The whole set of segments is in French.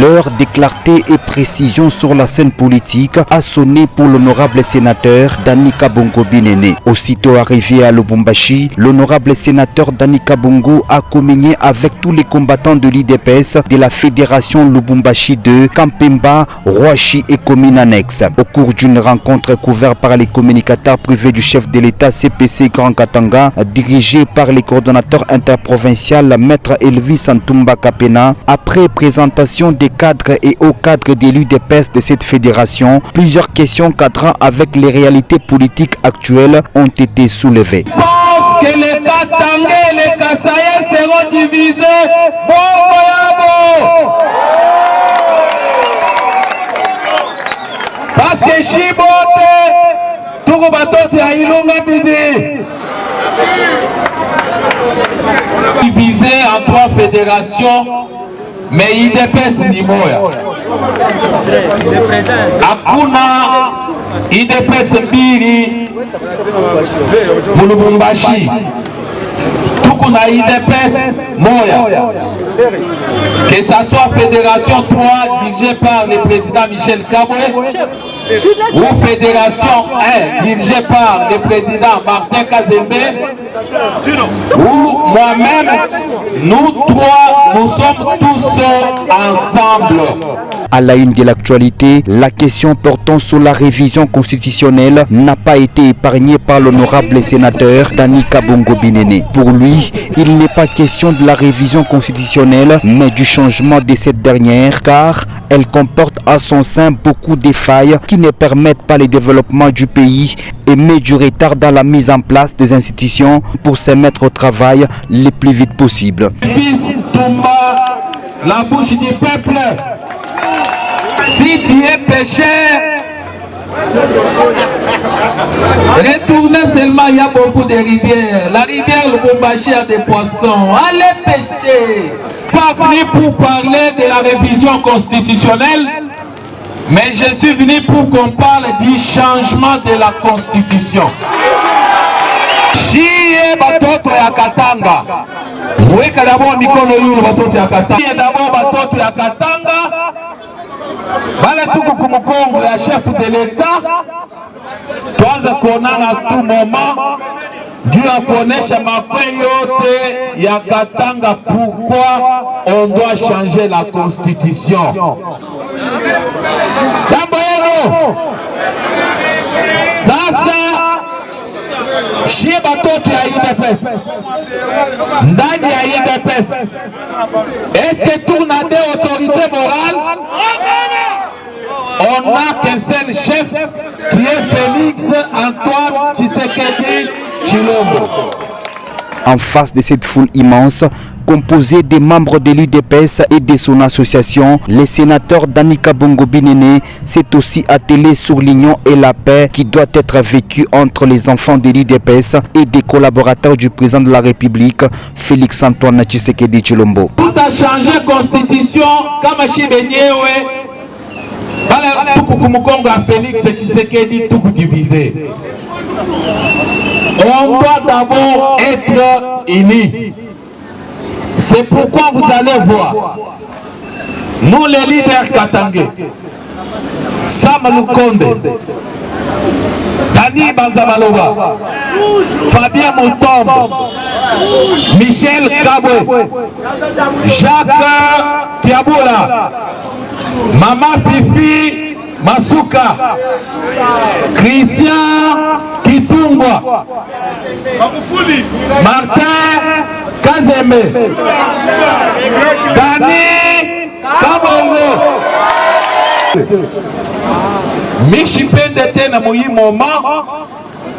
L'heure de clarté et précision sur la scène politique a sonné pour l'honorable sénateur Dani Kabongo Binene. Aussitôt arrivé à Lubumbashi, l'honorable sénateur Dani Kabongo a communié avec tous les combattants de l'IDPS de la fédération Lubumbashi 2, Kampemba, Roachi et communes annexes. Au cours d'une rencontre couverte par les communicateurs privés du chef de l'État CPC Grand Katanga, dirigé par les coordonnateurs interprovincial Maître Elvis Antumba Kapena, après présentation des cadres et hauts cadres de l'UDPS de cette fédération, plusieurs questions cadrant avec les réalités politiques actuelles ont été soulevées. Pense que les Katangais et les Kassaïens seront divisés. Parce que Chibote, tout bateau a ilunga bidi. Divisé en 3 fédérations, mais IDPS ni moya. Hakuna IDPS mbili Lubumbashi. Tukuna IDPS moya. Que ça soit fédération 3 dirigée par le président Michel Kabwe ou fédération 1 dirigée par le président Martin Kazembe ou moi-même, nous 3, nous sommes tous ensemble. À la une de l'actualité, la question portant sur la révision constitutionnelle n'a pas été épargnée par l'honorable sénateur Dani Kabongo Binene. Pour lui, il n'est pas question de la révision constitutionnelle, mais du changement de cette dernière, car elle comporte à son sein beaucoup de failles qui ne permettent pas le développement du pays et met du retard dans la mise en place des institutions pour se mettre au travail le plus vite possible. Fils Toumba, la bouche du peuple. Si tu es pécheur, retournez seulement, il y a beaucoup de rivières. La rivière Lubumbashi a des poissons. Allez pêcher. Pas venu pour parler de la révision constitutionnelle, mais je suis venu pour qu'on parle du changement de la constitution. Chie batoto ya Katanga. Mweka d'abord mikono yulu batoto ya Katanga. Chie d'abord batoto ya Katanga. Bala tuku kumukongo ya chef de l'État. Tuanza kuonana à tout moment. Dieu a connaître ma priorité ya Katanga. Pourquoi on doit changer la constitution? Jamboyeno. Sasa chez batoto ya IDPS. Ndani ya IDPS. Est-ce que tout n'a des autorités morales? On n'a qu'un seul chef qui est Félix Antoine Tshisekedi Tshilombo. En face de cette foule immense, composée des membres de l'UDPS et de son association, le sénateur Dani Kabongo Binene s'est aussi attelé sur l'union et la paix qui doit être vécue entre les enfants de l'UDPS et des collaborateurs du président de la République, Félix Antoine Tshisekedi Tshilombo. Tout a changé constitution, comme Chibenyewe, tout comme Congo à Félix Tshisekedi, tout divisé. On doit d'abord être unis. C'est pourquoi vous allez voir, nous les leaders katangais, Sam Lukonde, Dani Banzabaloba, Fabien Moutombe, Michel Kabwe, Jacques Kiaboula, Mama Fifi Masuka, Christian Kitungwa, Martin Kazeme, Dani Kabongo. Michipende tena muyi moment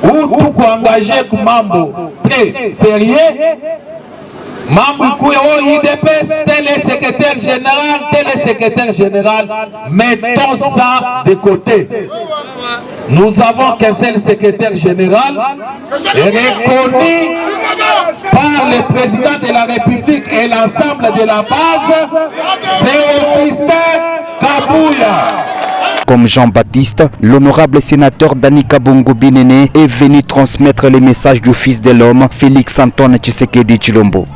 où tout engagé comme mambo très sérieux. Membre IDPS, tel est secrétaire général, mettons ça de côté. Nous avons qu'un seul secrétaire général reconnu par le président de la République et l'ensemble de la base, c'est Augustin Kabouya. Comme Jean-Baptiste, l'honorable sénateur Dani Kabongo Binene est venu transmettre les messages du Fils de l'homme, Félix Antoine Tshisekedi Tshilombo.